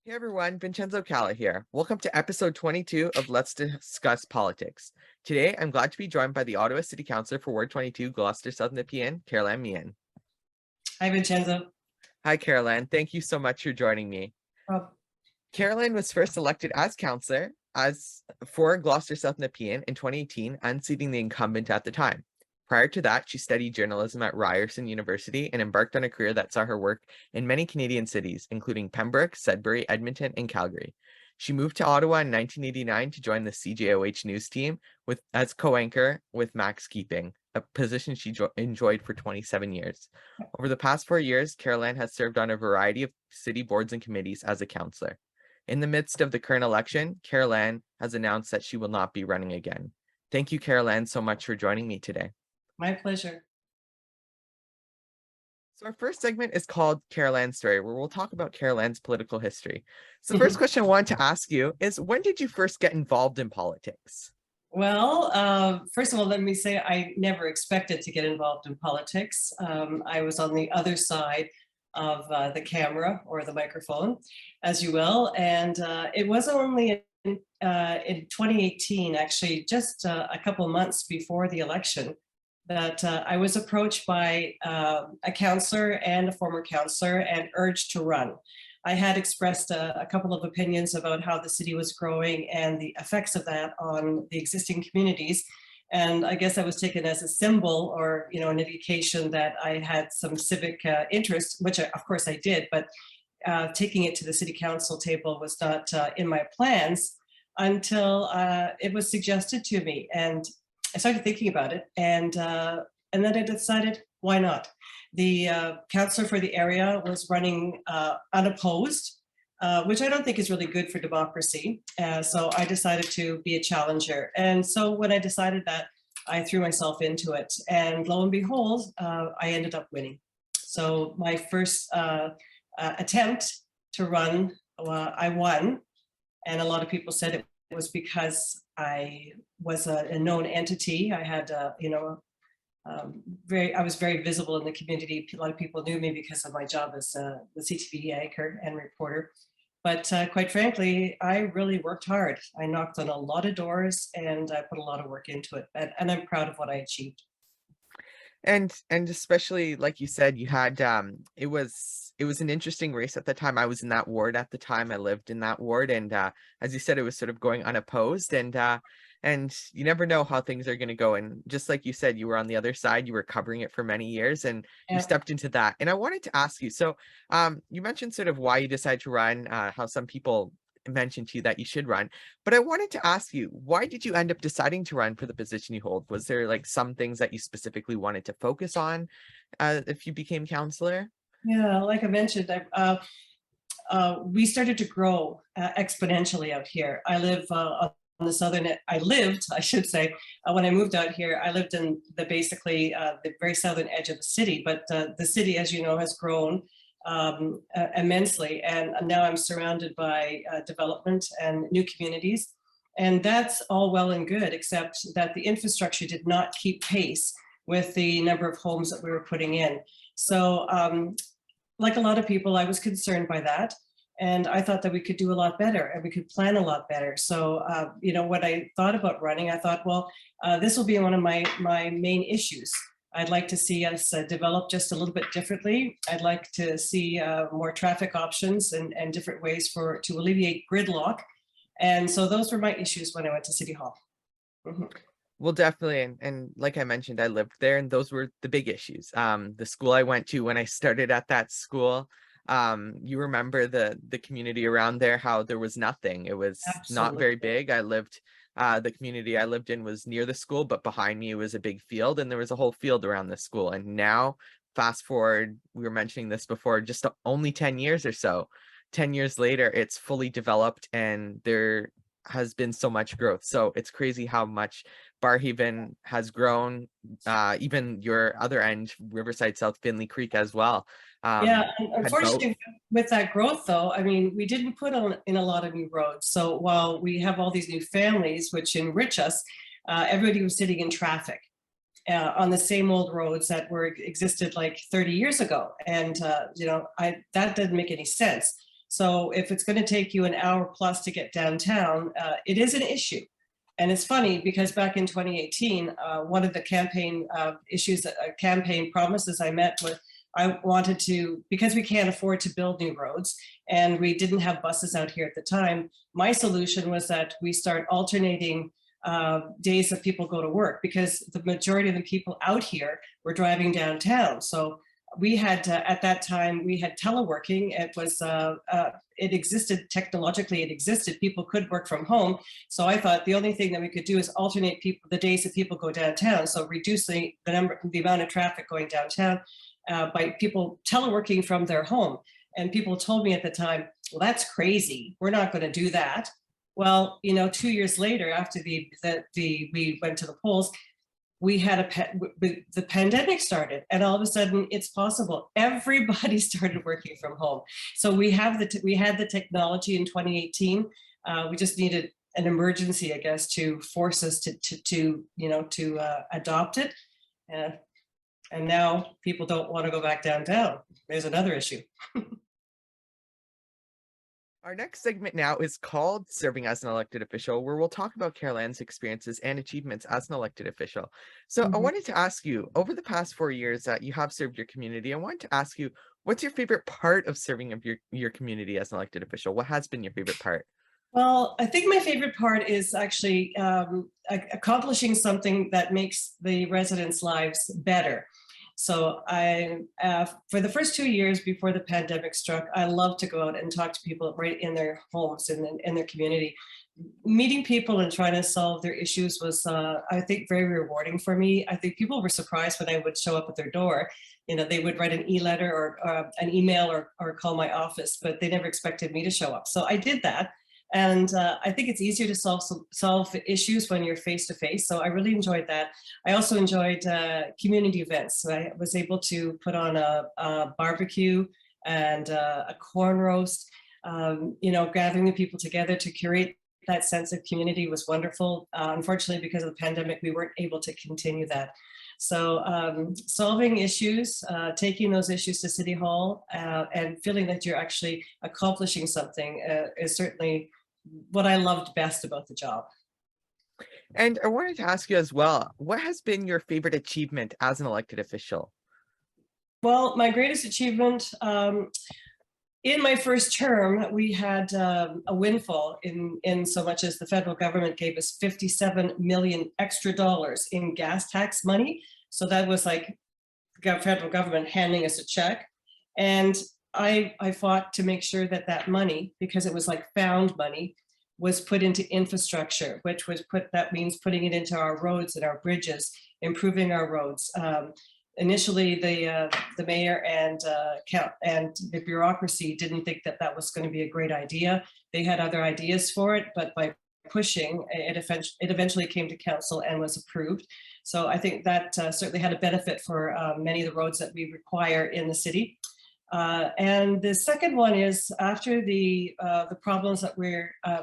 Hey everyone, Vincenzo Calla here. Welcome to episode 22 of Let's Discuss Politics. Today, I'm glad to be joined by the Ottawa City Councillor for Ward 22, Gloucester-South Nepean, Anne Meehan. Hi, Vincenzo. Hi, Anne. Thank you so much for joining me. Oh, Anne was first elected as councillor for Gloucester-South Nepean in 2018, unseating the incumbent at the time. Prior to that, she studied journalism at Ryerson University and embarked on a career that saw her work in many Canadian cities, including Pembroke, Sudbury, Edmonton, and Calgary. She moved to Ottawa in 1989 to join the CJOH news team as co-anchor with Max Keeping, a position she enjoyed for 27 years. Over the past 4 years, Anne has served on a variety of city boards and committees as a councillor. In the midst of the current election, Anne has announced that she will not be running again. Thank you, Anne, so much for joining me today. my pleasure. So our first segment is called Anne's Story, where we'll talk about Anne's political history. So the first question I wanted to ask you is, when did you first get involved in politics? Well, first of all, let me say I never expected to get involved in politics. I was on the other side of the camera or the microphone, as you will, and it was only in 2018, actually, just a couple months before the election, that I was approached by a councillor and a former councillor and urged to run. I had expressed a couple of opinions about how the city was growing and the effects of that on the existing communities. And I guess I was taken as a symbol or, an indication that I had some civic interest, which of course I did, but taking it to the city council table was not in my plans until it was suggested to me. And I started thinking about it, and then I decided, why not? The councillor for the area was running unopposed, which I don't think is really good for democracy. So I decided to be a challenger. And so when I decided that, I threw myself into it. And lo and behold, I ended up winning. So my first attempt to run, I won. And a lot of people said it was because I was a known entity. I had, I was very visible in the community. A lot of people knew me because of my job as the CTV anchor and reporter. But quite frankly, I really worked hard. I knocked on a lot of doors and I put a lot of work into it. And I'm proud of what I achieved. And especially like you said, you had it was an interesting race at the time. I was in that ward at the time. I lived in that ward, and as you said, it was sort of going unopposed, and you never know how things are going to go. And just like you said, you were on the other side, you were covering it for many years, and you stepped into that. And I wanted to ask you, so you mentioned sort of why you decided to run, how some people mentioned to you that you should run, but I wanted to ask you, why did you end up deciding to run for the position you hold? Was there like some things that you specifically wanted to focus on if you became councillor? Yeah, like I mentioned, we started to grow exponentially out here. I live on the southern, I lived, I should say, when I moved out here, I lived in basically the very southern edge of the city, but the city, as you know, has grown immensely. And now I'm surrounded by development and new communities. And that's all well and good, except that the infrastructure did not keep pace with the number of homes that we were putting in. So like a lot of people, I was concerned by that. And I thought that we could do a lot better and we could plan a lot better. So, when I thought about running, I thought, well, this will be one of my main issues. I'd like to see us develop just a little bit differently. I'd like to see more traffic options and different ways to alleviate gridlock. And so those were my issues when I went to City Hall. Mm-hmm. Well, definitely. And like I mentioned, I lived there and those were the big issues. The school I went to when I started at that school, you remember the community around there, how there was nothing. It was not very big. The community I lived in was near the school, but behind me was a big field and there was a whole field around the school. And now fast forward, we were mentioning this before, just only 10 years or so. 10 years later, it's fully developed and there has been so much growth. So it's crazy how much Barrhaven has grown, even your other end, Riverside, South Finley Creek as well. Yeah, unfortunately, with that growth, though, I mean, we didn't put in a lot of new roads. So while we have all these new families, which enrich us, everybody was sitting in traffic on the same old roads that existed like 30 years ago. And, that didn't make any sense. So if it's going to take you an hour plus to get downtown, it is an issue. And it's funny because back in 2018, one of the campaign campaign promises I met with, I wanted to, because we can't afford to build new roads and we didn't have buses out here at the time, my solution was that we start alternating days that people go to work, because the majority of the people out here were driving downtown. So we had, at that time, we had teleworking. It was, it existed technologically, it existed, people could work from home. So I thought the only thing that we could do is alternate people, the days that people go downtown. So reducing the amount of traffic going downtown by people teleworking from their home. And people told me at the time, well, that's crazy, we're not going to do that. Well, you know, 2 years later, after we went to the polls, we had the pandemic started, and all of a sudden it's possible. Everybody started working from home. So we had the technology in 2018. We just needed an emergency, I guess, to force us to adopt it. And now people don't want to go back downtown. There's another issue. Our next segment now is called Serving as an Elected Official, where we'll talk about Carol Ann's experiences and achievements as an elected official. So I wanted to ask you, over the past 4 years that you have served your community, I wanted to ask you, what's your favorite part of serving of your community as an elected official? What has been your favorite part? Well, I think my favorite part is actually accomplishing something that makes the residents' lives better. So for the first 2 years before the pandemic struck, I loved to go out and talk to people right in their homes and in their community. Meeting people and trying to solve their issues was, I think, very rewarding for me. I think people were surprised when I would show up at their door. You know, they would write an e-letter or an email or call my office, but they never expected me to show up. So I did that. And I think it's easier to solve issues when you're face to face. So I really enjoyed that. I also enjoyed community events. So I was able to put on a barbecue and a corn roast. You know, gathering the people together to curate that sense of community was wonderful. Unfortunately, because of the pandemic, we weren't able to continue that. So solving issues, taking those issues to City Hall and feeling that you're actually accomplishing something is certainly what I loved best about the job. And I wanted to ask you as well, what has been your favorite achievement as an elected official? Well, my greatest achievement, in my first term, we had a windfall in so much as the federal government gave us $57 million extra in gas tax money. So that was like the federal government handing us a check. And I fought to make sure that that money, because it was like found money, was put into infrastructure, which was that means putting it into our roads and our bridges, improving our roads. Initially, the mayor and the bureaucracy didn't think that that was going to be a great idea. They had other ideas for it, but by pushing, it eventually came to council and was approved. So I think that certainly had a benefit for many of the roads that we require in the city. And the second one is after the problems that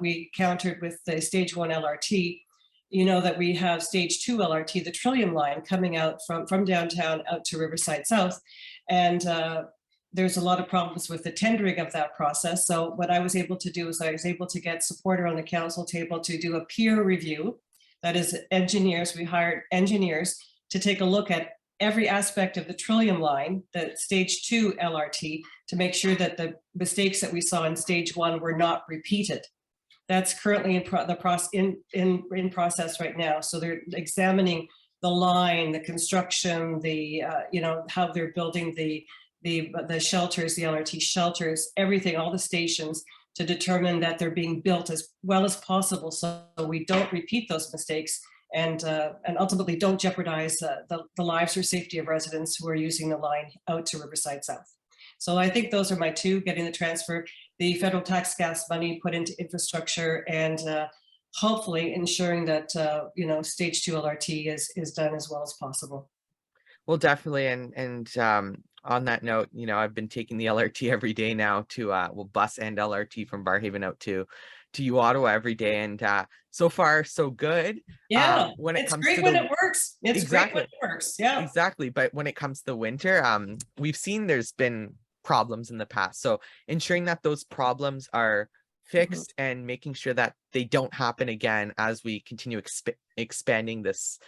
we countered with the stage 1 LRT. You know that we have stage 2 LRT, the Trillium line, coming out from downtown out to Riverside South. And there's a lot of problems with the tendering of that process. So what I was able to do is I was able to get support on the council table to do a peer review. That is engineers. We hired engineers to take a look at every aspect of the Trillium line, the stage 2 LRT, to make sure that the mistakes that we saw in stage 1 were not repeated. That's currently in process right now. So they're examining the line, the construction, the you know, how they're building the shelters, the LRT shelters, everything, all the stations, to determine that they're being built as well as possible, so we don't repeat those mistakes and ultimately don't jeopardize the lives or safety of residents who are using the line out to Riverside South. So I think those are my two: getting the transfer, the federal tax gas money put into infrastructure, and hopefully ensuring that you know, stage 2 LRT is done as well as possible. Well, definitely. And on that note, you know, I've been taking the LRT every day now to bus and LRT from Barrhaven out to Ottawa every day, and so far so good. Yeah, When it it's comes great to when it works. It's exactly great when it works. Yeah. exactly, but when it comes to winter, we've seen there's been problems in the past. So ensuring that those problems are Mhm. fixed and making sure that they don't happen again as we continue expanding this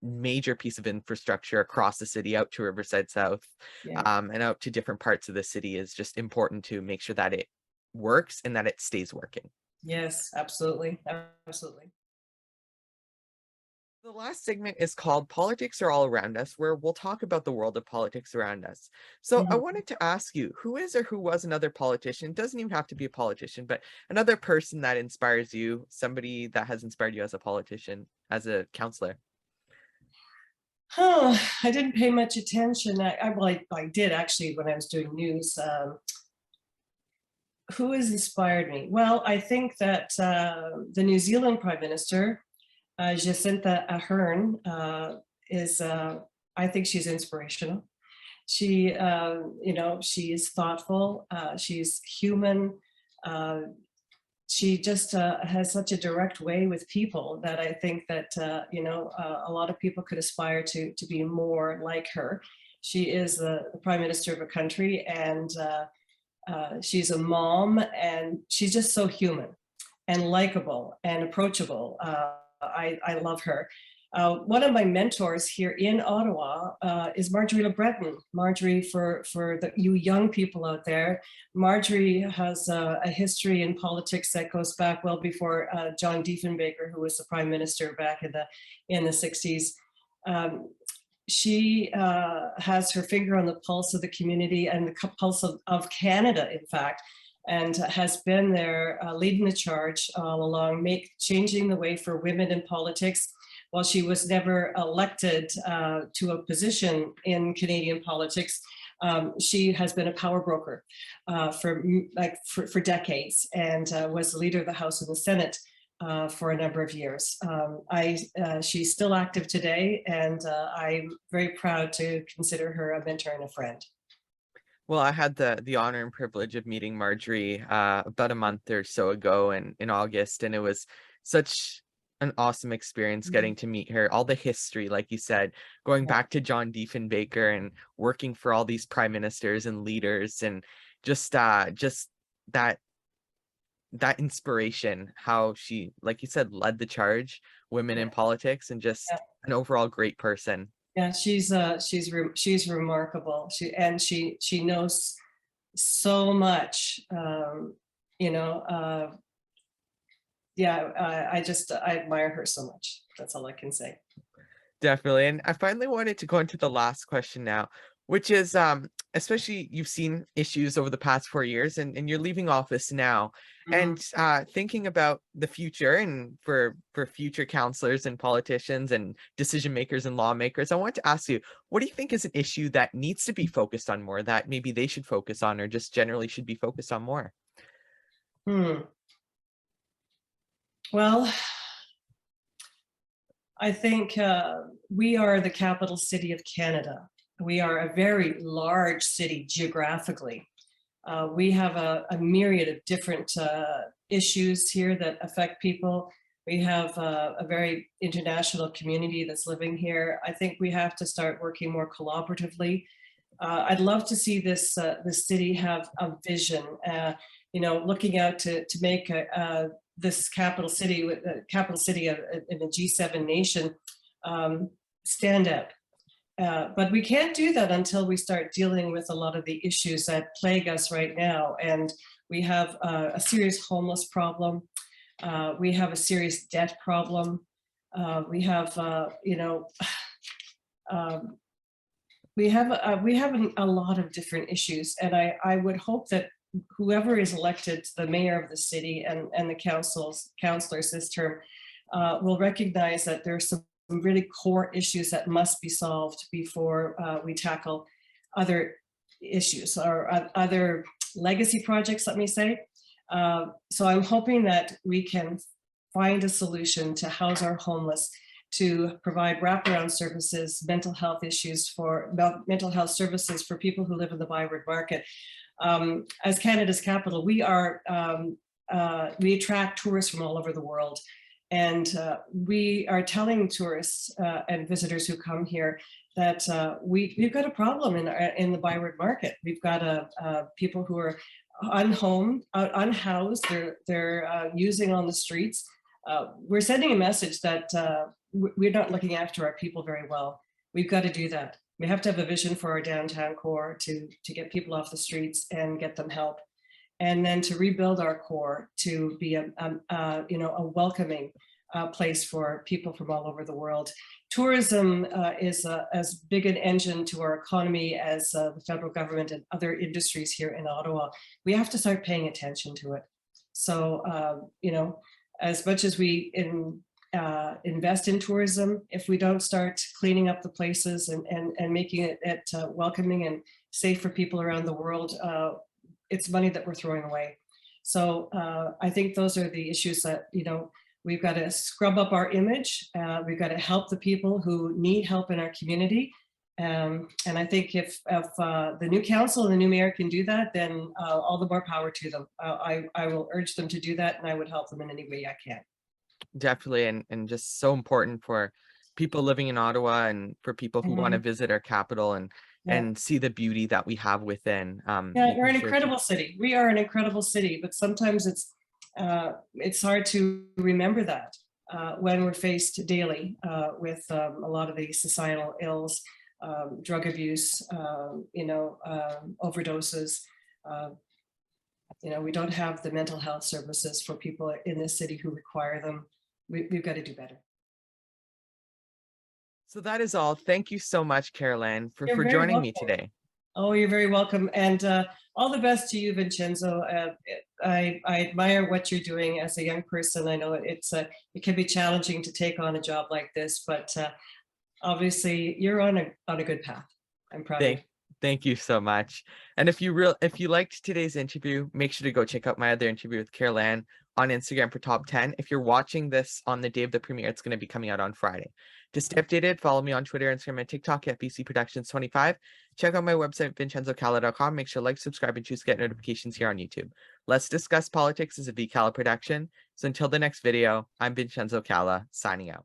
major piece of infrastructure across the city out to Riverside South, Yeah. and out to different parts of the city is just important to make sure that it works and that it stays working. Yes, absolutely. Absolutely. The last segment is called Politics Are All Around Us, where we'll talk about the world of politics around us. So I Mhm. wanted to ask you, who is or who was another politician? Doesn't even have to be a politician, but another person that inspires you, somebody that has inspired you as a politician, as a counselor. Oh, I didn't pay much attention. I did actually when I was doing news. Who has inspired me? Well, I think that the New Zealand Prime Minister, Jacinta Ardern, is, I think she's inspirational. She, she is thoughtful. She's human. Uh, she just has such a direct way with people that I think that a lot of people could aspire to be more like her. She is the prime minister of a country, and she's a mom, and she's just so human and likable and approachable. I love her. One of my mentors here in Ottawa is Marjorie Le Breton. Marjorie, for you young people out there, Marjorie has a history in politics that goes back well before John Diefenbaker, who was the prime minister back in the 60s. Um, she has her finger on the pulse of the community and the pulse of Canada, in fact, and has been there leading the charge all along, changing the way for women in politics. While she was never elected to a position in Canadian politics, she has been a power broker for decades, and was the leader of the House and the Senate for a number of years. She's still active today, and I'm very proud to consider her a mentor and a friend. Well, I had the honor and privilege of meeting Marjorie about a month or so ago in August, and it was such an awesome experience Mhm. getting to meet her. All the history, like you said, going Yeah, back to John Diefenbaker and working for all these prime ministers and leaders, and just that that inspiration, how she, like you said, led the charge, women yeah, in politics, and yeah. just an overall great person. Yeah, she's remarkable. She knows so much. You know, yeah, I admire her so much. That's all I can say. Definitely. And I finally wanted to go into the last question now, which is especially you've seen issues over the past 4 years, and you're leaving office now. Mhm. And thinking about the future and for future counselors and politicians and decision makers and lawmakers, I want to ask you, what do you think is an issue that needs to be focused on more, that maybe they should focus on or just generally should be focused on more? Hmm. Well, I think we are the capital city of Canada. We are a very large city geographically. We have a myriad of different issues here that affect people. We have a very international community that's living here. I think we have to start working more collaboratively. I'd love to see this city have a vision, looking out to make this capital city, the capital city in the G7 nation, um, stand out. But we can't do that until we start dealing with a lot of the issues that plague us right now. And we have a serious homeless problem. We have a serious debt problem. We have, um, we have a lot of different issues, and I would hope that whoever is elected the mayor of the city and the councillors this term will recognize that there's some really core issues that must be solved before we tackle other issues or other legacy projects, let me say. So I'm hoping that we can find a solution to house our homeless, to provide wraparound services, mental health services for people who live in the Byward Market. As Canada's capital, we attract tourists from all over the world. And we are telling tourists and visitors who come here that we've got a problem in the Byward market. We've got people who are unhomed, unhoused, they're using on the streets. We're sending a message that we're not looking after our people very well. We've got to do that. We have to have a vision for our downtown core to get people off the streets and get them help. And then to rebuild our core to be a welcoming place for people from all over the world. Tourism is as big an engine to our economy as the federal government and other industries here in Ottawa. We have to start paying attention to it. So, as much as we invest in tourism, if we don't start cleaning up the places and making it welcoming and safe for people around the world, it's money that we're throwing away. So I think those are the issues that, we've got to scrub up our image. We've got to help the people who need help in our community. And I think if the new council and the new mayor can do that, then all the more power to them. I will urge them to do that, and I would help them in any way I can. Definitely, and just so important for people living in Ottawa and for people who want to visit our capital and see the beauty that we have within. Yeah, we're an incredible city. We are an incredible city, but sometimes it's hard to remember that when we're faced daily with a lot of the societal ills, drug abuse, overdoses. We don't have the mental health services for people in this city who require them. We've got to do better. So that is all. Thank you so much, Carol-Anne, for joining me today. Oh, you're very welcome. And all the best to you, Vincenzo. I admire what you're doing as a young person. I know it can be challenging to take on a job like this, but obviously you're on a good path. I'm proud of you. Thank you so much. And if you liked today's interview, make sure to go check out my other interview with Carol-Anne on Instagram for top 10. If you're watching this on the day of the premiere, it's going to be coming out on Friday. To stay updated, follow me on Twitter, Instagram, and TikTok at BC Productions 25. Check out my website, vincenzocalla.com. Make sure to like, subscribe, and choose to get notifications here on YouTube. Let's Discuss Politics is a VCalla production. So until the next video, I'm Vincenzo Calla, signing out.